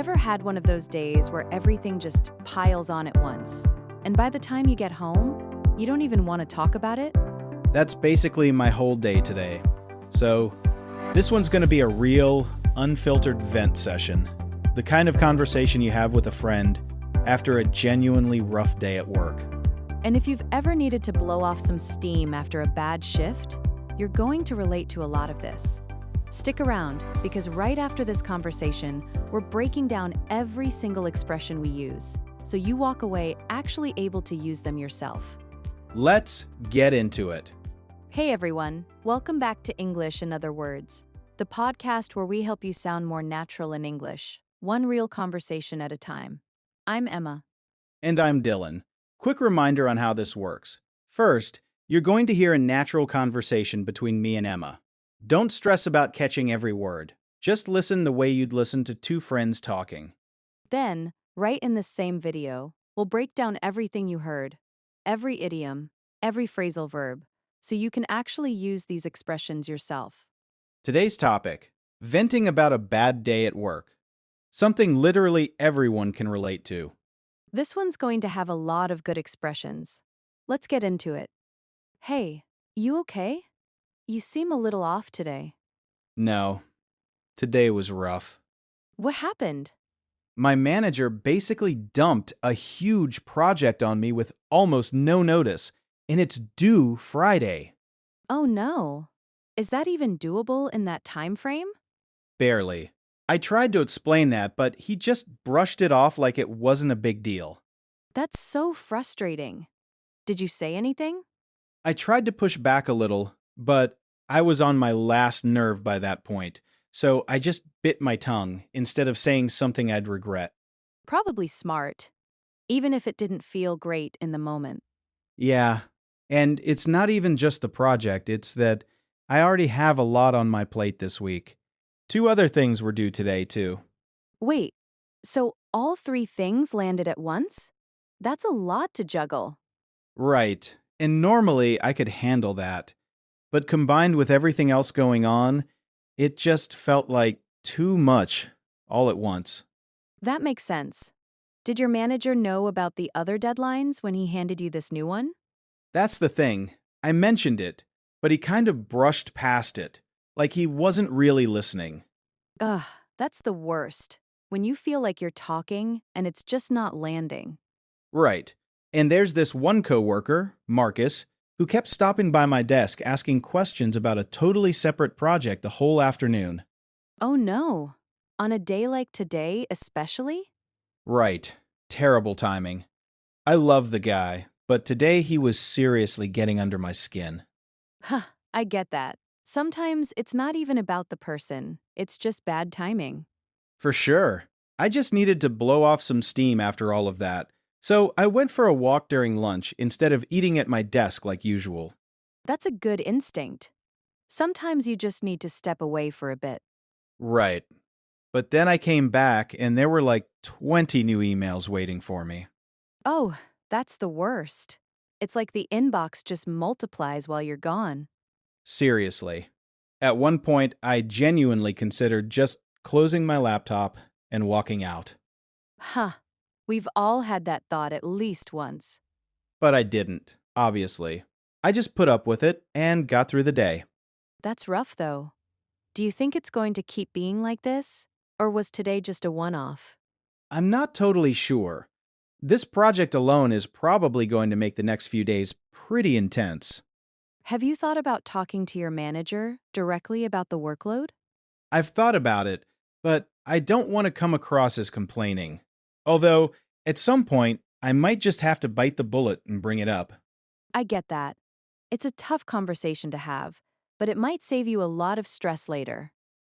ever had one of those days where everything just piles on at once? And by the time you get home, you don't even want to talk about it? That's basically my whole day today. So, this one's going to be a real, unfiltered vent session. The kind of conversation you have with a friend after a genuinely rough day at work. And if you've ever needed to blow off some steam after a bad shift, you're going to relate to a lot of this. Stick around, because right after this conversation, we're breaking down every single expression we use, so you walk away actually able to use them yourself. Let's get into it. Hey everyone, welcome back to English in Other Words, the podcast where we help you sound more natural in English, one real conversation at a time. I'm Emma. And I'm Dylan. Quick reminder on how this works. First, you're going to hear a natural conversation between me and Emma. Don't stress about catching every word. Just listen the way you'd listen to two friends talking. Then, right in this same video, we'll break down everything you heard, every idiom, every phrasal verb, so you can actually use these expressions yourself. Today's topic, venting about a bad day at work. Something literally everyone can relate to. This one's going to have a lot of good expressions. Let's get into it. Hey, you okay? You seem a little off today. No, today was rough. What happened? My manager basically dumped a huge project on me with almost no notice, and it's due Friday. Oh no. Is that even doable in that time frame? Barely. I tried to explain that, but he just brushed it off like it wasn't a big deal. That's so frustrating. Did you say anything? I tried to push back a little, but I was on my last nerve by that point, so I just bit my tongue instead of saying something I'd regret. Probably smart, even if it didn't feel great in the moment. Yeah, and it's not even just the project, it's that I already have a lot on my plate this week. Two other things were due today, too. Wait, so all three things landed at once? That's a lot to juggle. Right, and normally I could handle that. But combined with everything else going on, it just felt like too much all at once. That makes sense. Did your manager know about the other deadlines when he handed you this new one? That's the thing. I mentioned it, but he kind of brushed past it, like he wasn't really listening. Ugh, that's the worst. When you feel like you're talking and it's just not landing. Right. And there's this one coworker, Marcus, who kept stopping by my desk asking questions about a totally separate project the whole afternoon. Oh no. On a day like today, especially? Right. Terrible timing. I love the guy, but today he was seriously getting under my skin. Huh, I get that. Sometimes it's not even about the person, it's just bad timing. For sure. I just needed to blow off some steam after all of that, so I went for a walk during lunch instead of eating at my desk like usual. That's a good instinct. Sometimes you just need to step away for a bit. Right. But then I came back and there were like 20 new emails waiting for me. Oh, that's the worst. It's like the inbox just multiplies while you're gone. Seriously. At one point, I genuinely considered just closing my laptop and walking out. Huh. We've all had that thought at least once. But I didn't, obviously. I just put up with it and got through the day. That's rough, though. Do you think it's going to keep being like this? Or was today just a one-off? I'm not totally sure. This project alone is probably going to make the next few days pretty intense. Have you thought about talking to your manager directly about the workload? I've thought about it, but I don't want to come across as complaining. Although, at some point, I might just have to bite the bullet and bring it up. I get that. It's a tough conversation to have, but it might save you a lot of stress later.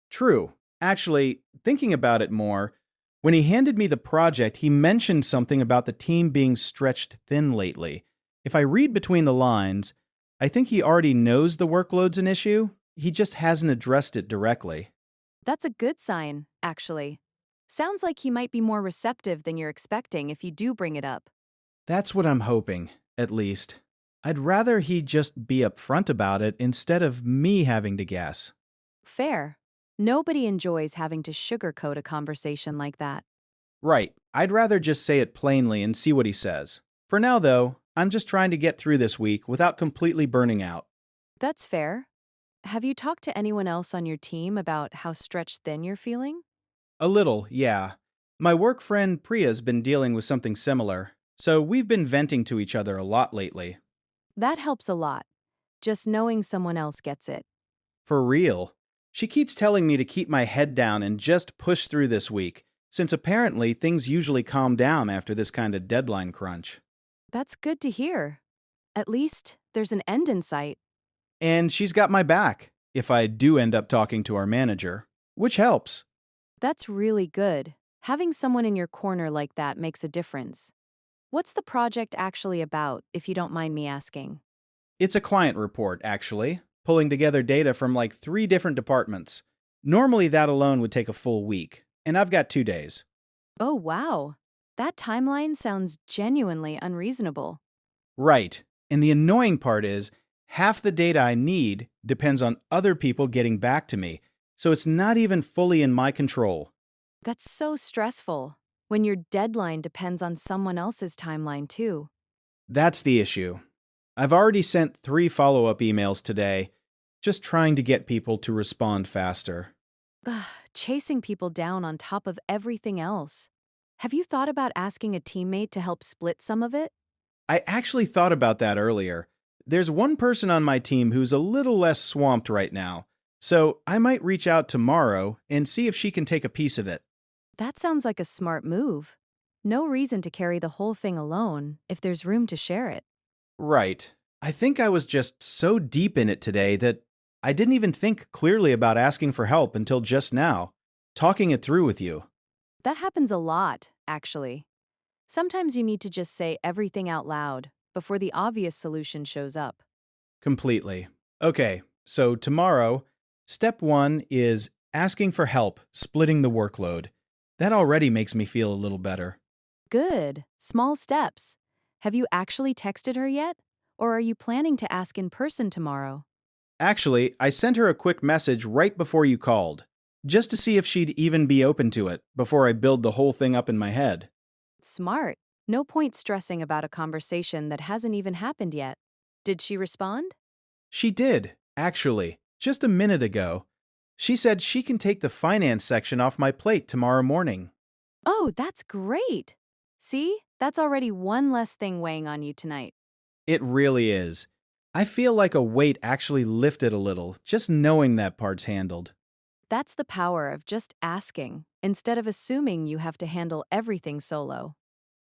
True. Actually, thinking about it more, when he handed me the project, he mentioned something about the team being stretched thin lately. If I read between the lines, I think he already knows the workload's an issue. He just hasn't addressed it directly. That's a good sign, actually. Sounds like he might be more receptive than you're expecting if you do bring it up. That's what I'm hoping, at least. I'd rather he just be upfront about it instead of me having to guess. Fair. Nobody enjoys having to sugarcoat a conversation like that. Right, I'd rather just say it plainly and see what he says. For now, though, I'm just trying to get through this week without completely burning out. That's fair. Have you talked to anyone else on your team about how stretched thin you're feeling? A little, yeah. My work friend Priya's been dealing with something similar, so we've been venting to each other a lot lately. That helps a lot, just knowing someone else gets it. For real. She keeps telling me to keep my head down and just push through this week, since apparently things usually calm down after this kind of deadline crunch. That's good to hear. At least there's an end in sight. And she's got my back if I do end up talking to our manager, which helps. That's really good. Having someone in your corner like that makes a difference. What's the project actually about, if you don't mind me asking? It's a client report, actually, pulling together data from like 3 different departments. Normally, that alone would take a full week, and I've got 2 days. Oh, wow. That timeline sounds genuinely unreasonable. Right. And the annoying part is, half the data I need depends on other people getting back to me, so it's not even fully in my control. That's so stressful when your deadline depends on someone else's timeline, too. That's the issue. I've already sent 3 follow-up emails today, just trying to get people to respond faster. Ugh, chasing people down on top of everything else. Have you thought about asking a teammate to help split some of it? I actually thought about that earlier. There's one person on my team who's a little less swamped right now, so I might reach out tomorrow and see if she can take a piece of it. That sounds like a smart move. No reason to carry the whole thing alone if there's room to share it. Right. I think I was just so deep in it today that I didn't even think clearly about asking for help until just now, talking it through with you. That happens a lot, actually. Sometimes you need to just say everything out loud before the obvious solution shows up. Completely. Okay, so tomorrow, step 1 is asking for help splitting the workload. That already makes me feel a little better. Good. Small steps. Have you actually texted her yet? Or are you planning to ask in person tomorrow? Actually, I sent her a quick message right before you called, just to see if she'd even be open to it before I build the whole thing up in my head. Smart. No point stressing about a conversation that hasn't even happened yet. Did she respond? She did, actually, just a minute ago. She said she can take the finance section off my plate tomorrow morning. Oh, that's great. See, that's already one less thing weighing on you tonight. It really is. I feel like a weight actually lifted a little just knowing that part's handled. That's the power of just asking, instead of assuming you have to handle everything solo.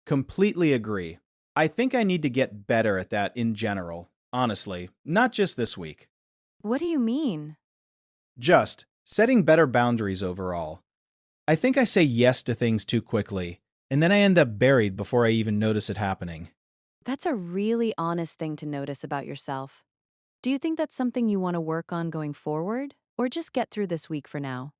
Completely agree. I think I need to get better at that in general, honestly, not just this week. What do you mean? Just setting better boundaries overall. I think I say yes to things too quickly, and then I end up buried before I even notice it happening. That's a really honest thing to notice about yourself. Do you think that's something you want to work on going forward, or just get through this week for now?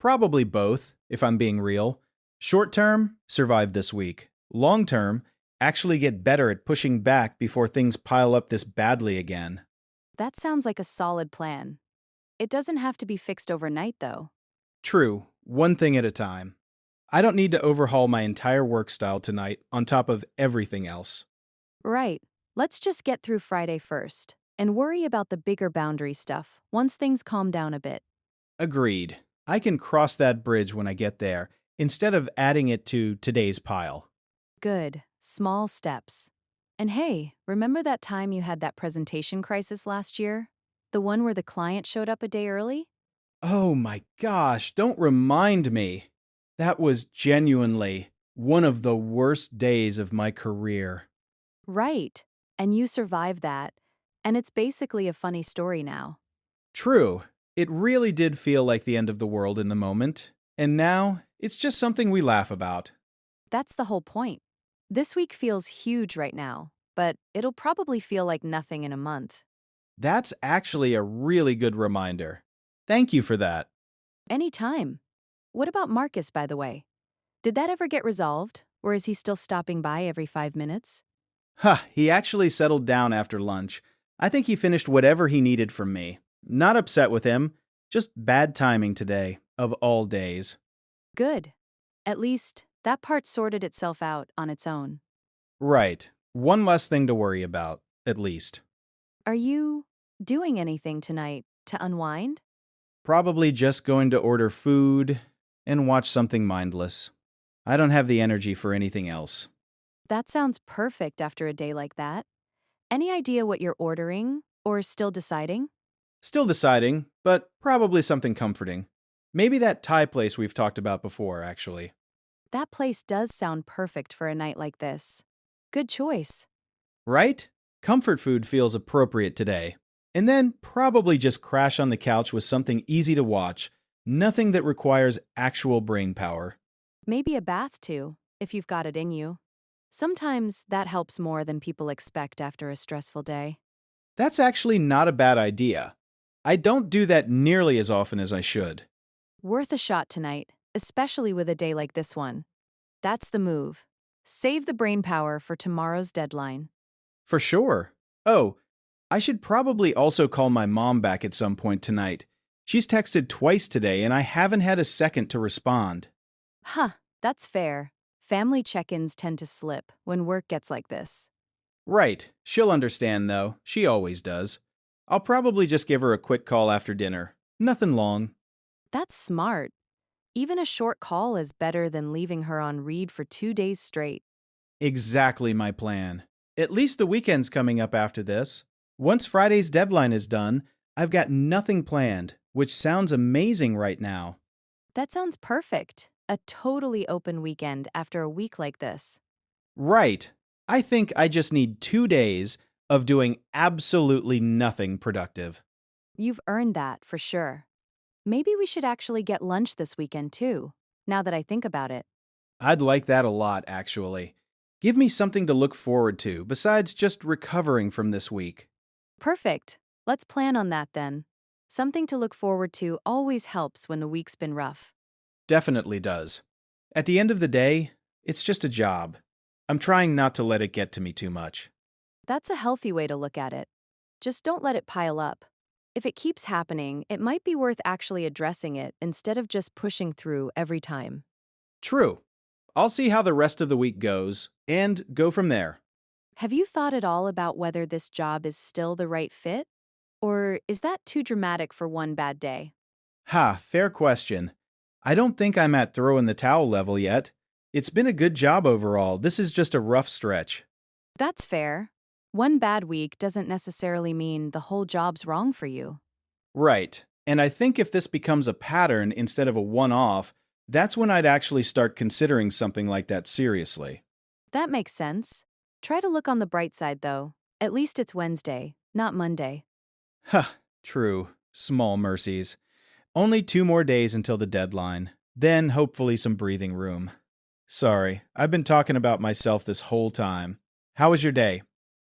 Probably both, if I'm being real. Short term, survive this week. Long term, actually get better at pushing back before things pile up this badly again. That sounds like a solid plan. It doesn't have to be fixed overnight, though. True, one thing at a time. I don't need to overhaul my entire work style tonight on top of everything else. Right. Let's just get through Friday first, and worry about the bigger boundary stuff once things calm down a bit. Agreed. I can cross that bridge when I get there, instead of adding it to today's pile. Good. Small steps. And hey, remember that time you had that presentation crisis last year? The one where the client showed up a day early? Oh my gosh, don't remind me. That was genuinely one of the worst days of my career. Right. And you survived that. And it's basically a funny story now. True, it really did feel like the end of the world in the moment, and now it's just something we laugh about. That's the whole point. This week feels huge right now, but it'll probably feel like nothing in a month. That's actually a really good reminder. Thank you for that. Anytime. What about Marcus, by the way? Did that ever get resolved, or is he still stopping by every 5 minutes? He actually settled down after lunch. I think he finished whatever he needed from me. Not upset with him, just bad timing today, of all days. Good. At least, That part sorted itself out on its own. Right. One less thing to worry about, at least. Are you doing anything tonight to unwind? Probably just going to order food and watch something mindless. I don't have the energy for anything else. That sounds perfect after a day like that. Any idea what you're ordering or still deciding? Still deciding, but probably something comforting. Maybe that Thai place we've talked about before, actually. That place does sound perfect for a night like this. Good choice. Right? Comfort food feels appropriate today. And then probably just crash on the couch with something easy to watch, nothing that requires actual brain power. Maybe a bath too, if you've got it in you. Sometimes that helps more than people expect after a stressful day. That's actually not a bad idea. I don't do that nearly as often as I should. Worth a shot tonight, especially with a day like this one. That's the move. Save the brain power for tomorrow's deadline. For sure. Oh, I should probably also call my mom back at some point tonight. She's texted twice today and I haven't had a second to respond. Huh, that's fair. Family check-ins tend to slip when work gets like this. Right. She'll understand, though. She always does. I'll probably just give her a quick call after dinner. Nothing long. That's smart. Even a short call is better than leaving her on read for 2 days straight. Exactly my plan. At least the weekend's coming up after this. Once Friday's deadline is done, I've got nothing planned, which sounds amazing right now. That sounds perfect. A totally open weekend after a week like this. Right. I think I just need 2 days of doing absolutely nothing productive. You've earned that for sure. Maybe we should actually get lunch this weekend too, now that I think about it. I'd like that a lot, actually. Give me something to look forward to besides just recovering from this week. Perfect. Let's plan on that then. Something to look forward to always helps when the week's been rough. Definitely does. At the end of the day, it's just a job. I'm trying not to let it get to me too much. That's a healthy way to look at it. Just don't let it pile up. If it keeps happening, it might be worth actually addressing it instead of just pushing through every time. True. I'll see how the rest of the week goes and go from there. Have you thought at all about whether this job is still the right fit? Or is that too dramatic for one bad day? Ha, fair question. I don't think I'm at throw in the towel level yet. It's been a good job overall. This is just a rough stretch. That's fair. One bad week doesn't necessarily mean the whole job's wrong for you. Right. And I think if this becomes a pattern instead of a one off, that's when I'd actually start considering something like that seriously. That makes sense. Try to look on the bright side, though. At least it's Wednesday, not Monday. Huh, true. Small mercies. Only 2 more days until the deadline. Then, hopefully, some breathing room. Sorry, I've been talking about myself this whole time. How was your day?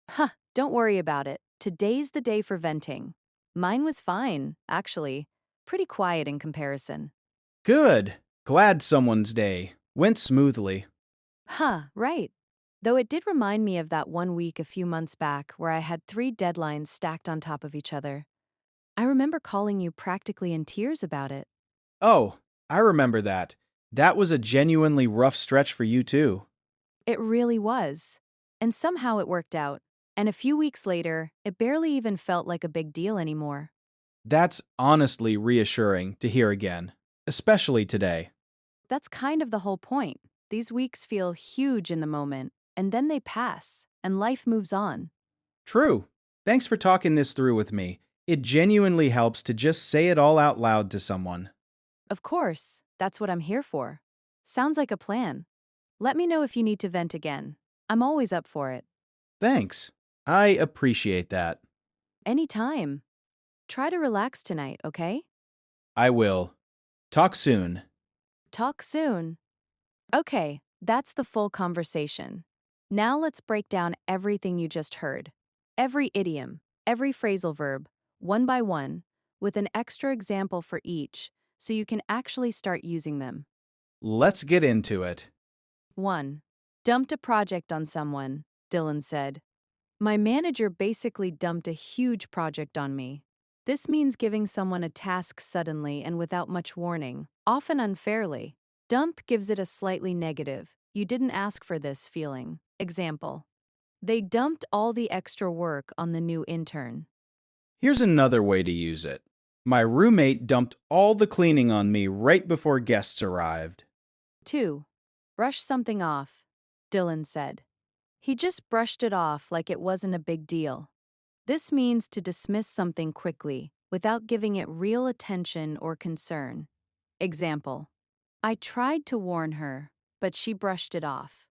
Huh, don't worry about it. Today's the day for venting. Mine was fine, actually. Pretty quiet in comparison. Good. Glad someone's day went smoothly. Huh, right. Though it did remind me of that one week a few months back where I had 3 deadlines stacked on top of each other. I remember calling you practically in tears about it. Oh, I remember that. That was a genuinely rough stretch for you, too. It really was. And somehow it worked out. And a few weeks later, it barely even felt like a big deal anymore. That's honestly reassuring to hear again, especially today. That's kind of the whole point. These weeks feel huge in the moment, and then they pass, and life moves on. True. Thanks for talking this through with me. It genuinely helps to just say it all out loud to someone. Of course, that's what I'm here for. Sounds like a plan. Let me know if you need to vent again. I'm always up for it. Thanks. I appreciate that. Anytime. Try to relax tonight, okay? I will. Talk soon. Talk soon. Okay, that's the full conversation. Now let's break down everything you just heard. Every idiom, every phrasal verb, one by one, with an extra example for each, so you can actually start using them. Let's get into it. 1. Dumped a project on someone, Dylan said. My manager basically dumped a huge project on me. This means giving someone a task suddenly and without much warning, often unfairly. Dump gives it a slightly negative, you didn't ask for this feeling. Example. They dumped all the extra work on the new intern. Here's another way to use it. My roommate dumped all the cleaning on me right before guests arrived. 2. Brush something off, Dylan said. He just brushed it off like it wasn't a big deal. This means to dismiss something quickly, without giving it real attention or concern. Example. I tried to warn her, but she brushed it off.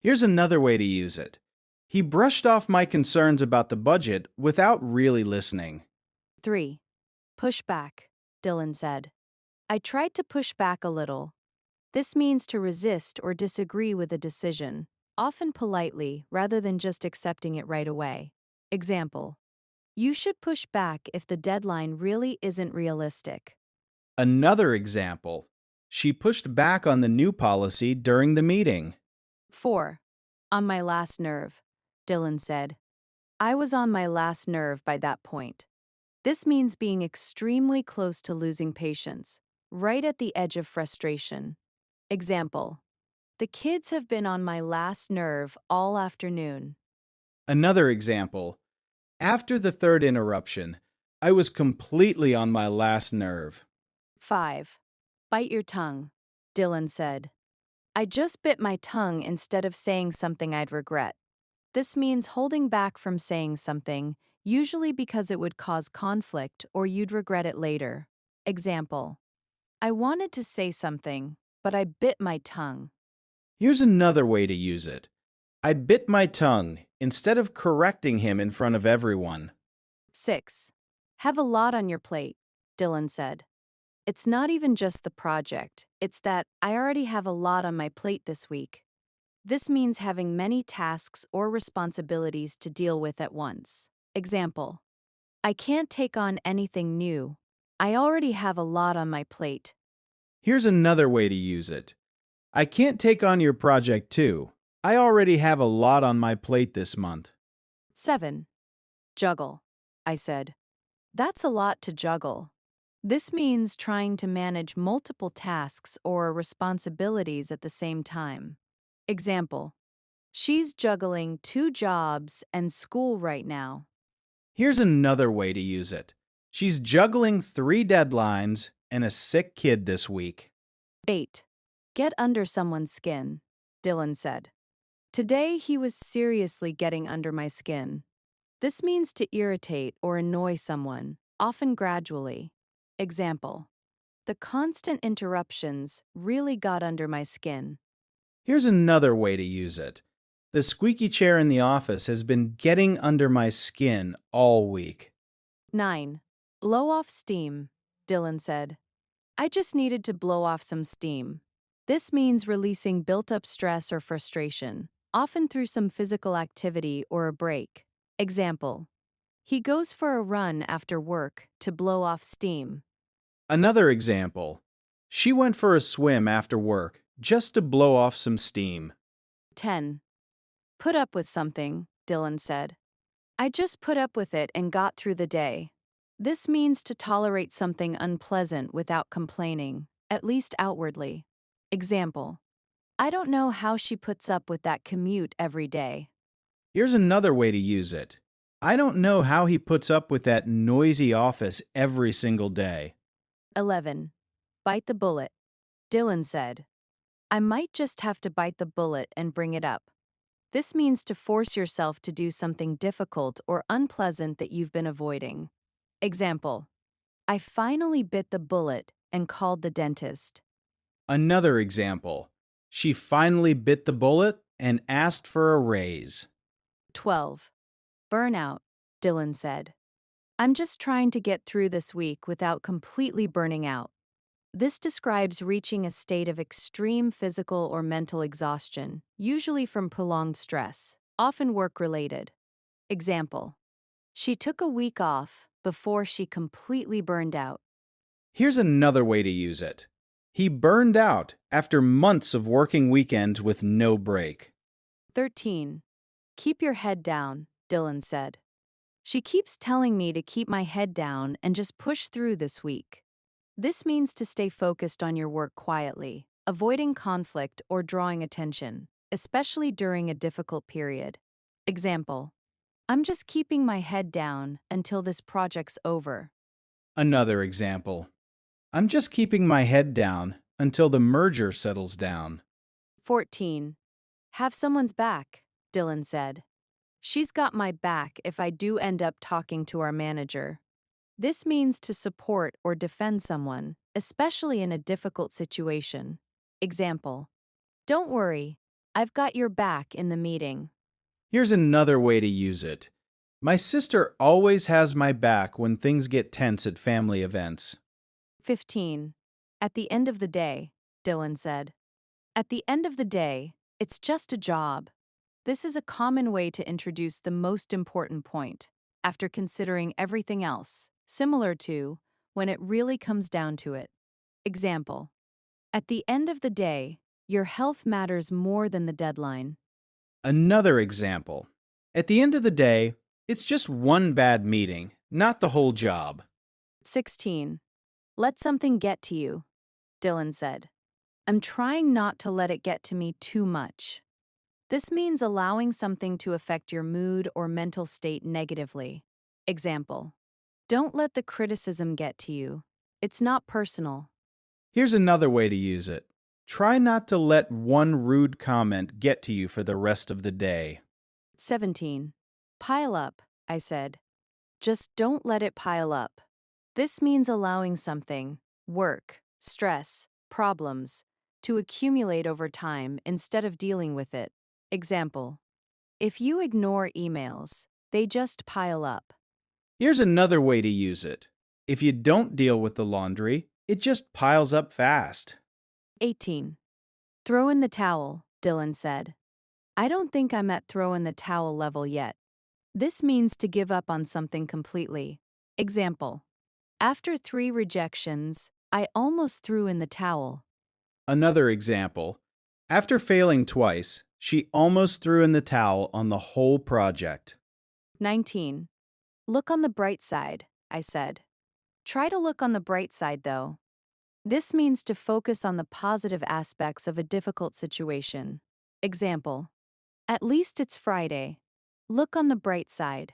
Here's another way to use it. He brushed off my concerns about the budget without really listening. 3. Push back, Dylan said. I tried to push back a little. This means to resist or disagree with a decision, often politely rather than just accepting it right away. Example. You should push back if the deadline really isn't realistic. Another example. She pushed back on the new policy during the meeting. 4. On my last nerve, Dylan said. I was on my last nerve by that point. This means being extremely close to losing patience, right at the edge of frustration. Example. The kids have been on my last nerve all afternoon. Another example. After the third interruption, I was completely on my last nerve. 5. Bite your tongue, Dylan said. I just bit my tongue instead of saying something I'd regret. This means holding back from saying something, usually because it would cause conflict or you'd regret it later. Example. I wanted to say something, but I bit my tongue. Here's another way to use it. I bit my tongue instead of correcting him in front of everyone. 6. Have a lot on your plate, Dylan said. It's not even just the project, it's that I already have a lot on my plate this week. This means having many tasks or responsibilities to deal with at once. Example. I can't take on anything new. I already have a lot on my plate. Here's another way to use it. I can't take on your project too. I already have a lot on my plate this month. 7. Juggle, I said. That's a lot to juggle. This means trying to manage multiple tasks or responsibilities at the same time. Example. She's juggling 2 jobs and school right now. Here's another way to use it. She's juggling 3 deadlines and a sick kid this week. 8. Get under someone's skin, Dylan said. Today he was seriously getting under my skin. This means to irritate or annoy someone, often gradually. Example. The constant interruptions really got under my skin. Here's another way to use it. The squeaky chair in the office has been getting under my skin all week. 9. Blow off steam, Dylan said. I just needed to blow off some steam. This means releasing built-up stress or frustration, often through some physical activity or a break. Example. He goes for a run after work to blow off steam. Another example. She went for a swim after work just to blow off some steam. 10. Put up with something, Dylan said. I just put up with it and got through the day. This means to tolerate something unpleasant without complaining, at least outwardly. Example. I don't know how she puts up with that commute every day. Here's another way to use it. I don't know how he puts up with that noisy office every single day. 11. Bite the bullet, Dylan said. I might just have to bite the bullet and bring it up. This means to force yourself to do something difficult or unpleasant that you've been avoiding. Example. I finally bit the bullet and called the dentist. Another example. She finally bit the bullet and asked for a raise. 12. Burnout, Dylan said. I'm just trying to get through this week without completely burning out. This describes reaching a state of extreme physical or mental exhaustion, usually from prolonged stress, often work-related. Example. She took a week off before she completely burned out. Here's another way to use it. He burned out after months of working weekends with no break. 13. Keep your head down, Dylan said. She keeps telling me to keep my head down and just push through this week. This means to stay focused on your work quietly, avoiding conflict or drawing attention, especially during a difficult period. Example: I'm just keeping my head down until this project's over. Another example. I'm just keeping my head down until the merger settles down. 14. Have someone's back, Dylan said. She's got my back if I do end up talking to our manager. This means to support or defend someone, especially in a difficult situation. Example: Don't worry, I've got your back in the meeting. Here's another way to use it. My sister always has my back when things get tense at family events. 15. At the end of the day, Dylan said. At the end of the day, it's just a job. This is a common way to introduce the most important point, after considering everything else, similar to when it really comes down to it. Example: At the end of the day, your health matters more than the deadline. Another example. At the end of the day, it's just one bad meeting, not the whole job. 16. Let something get to you, Dylan said. I'm trying not to let it get to me too much. This means allowing something to affect your mood or mental state negatively. Example: Don't let the criticism get to you. It's not personal. Here's another way to use it. Try not to let one rude comment get to you for the rest of the day. 17. Pile up, I said. Just don't let it pile up. This means allowing something, work, stress, problems, to accumulate over time instead of dealing with it. Example: If you ignore emails, they just pile up. Here's another way to use it. If you don't deal with the laundry, it just piles up fast. 18. Throw in the towel, Dylan said. I don't think I'm at throw in the towel level yet. This means to give up on something completely. Example: After 3 rejections, I almost threw in the towel. Another example. After failing twice, she almost threw in the towel on the whole project. 19. Look on the bright side, I said. Try to look on the bright side, though. This means to focus on the positive aspects of a difficult situation. Example: At least it's Friday. Look on the bright side.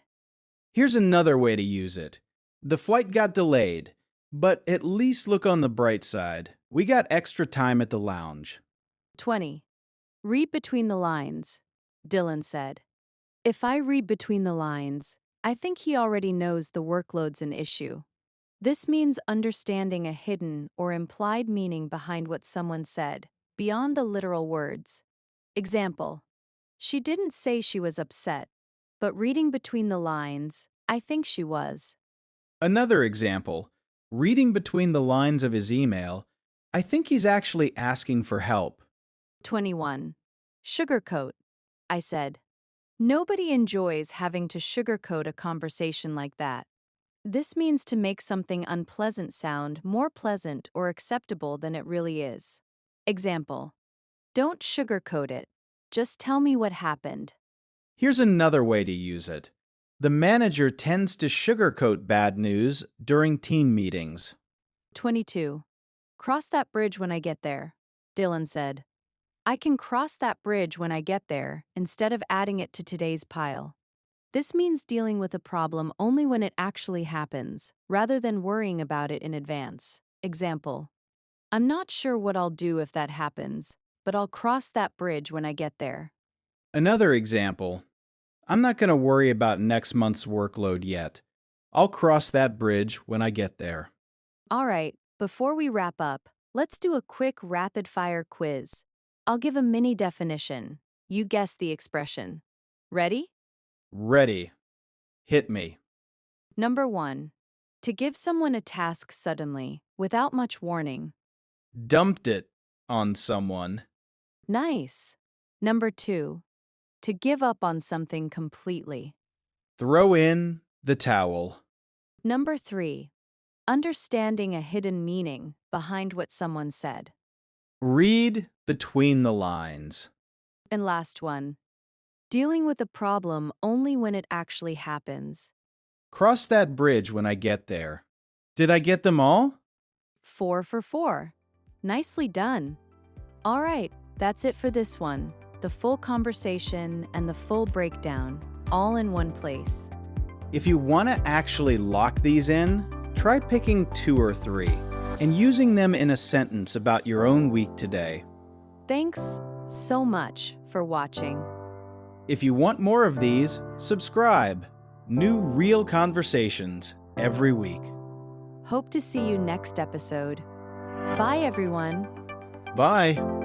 Here's another way to use it. The flight got delayed, but at least look on the bright side. We got extra time at the lounge. 20. Read between the lines, Dylan said. If I read between the lines, I think he already knows the workload's an issue. This means understanding a hidden or implied meaning behind what someone said, beyond the literal words. Example: She didn't say she was upset, but reading between the lines, I think she was. Another example. Reading between the lines of his email, I think he's actually asking for help. 21. Sugarcoat, I said. Nobody enjoys having to sugarcoat a conversation like that. This means to make something unpleasant sound more pleasant or acceptable than it really is. Example: Don't sugarcoat it. Just tell me what happened. Here's another way to use it. The manager tends to sugarcoat bad news during team meetings. 22. Cross that bridge when I get there, Dylan said. I can cross that bridge when I get there instead of adding it to today's pile. This means dealing with a problem only when it actually happens, rather than worrying about it in advance. Example: I'm not sure what I'll do if that happens, but I'll cross that bridge when I get there. Another example. I'm not going to worry about next month's workload yet. I'll cross that bridge when I get there. All right, before we wrap up, let's do a quick rapid-fire quiz. I'll give a mini definition. You guess the expression. Ready? Ready. Hit me. Number 1. To give someone a task suddenly, without much warning. Dumped it on someone. Nice. Number 2. To give up on something completely. Throw in the towel. Number 3. Understanding a hidden meaning behind what someone said. Read between the lines. And last one. Dealing with a problem only when it actually happens. Cross that bridge when I get there. Did I get them all? 4 for 4. Nicely done. All right, that's it for this one. The full conversation and the full breakdown, all in one place. If you want to actually lock these in, try picking 2 or 3 and using them in a sentence about your own week today. Thanks so much for watching. If you want more of these, subscribe. New real conversations every week. Hope to see you next episode. Bye, everyone. Bye.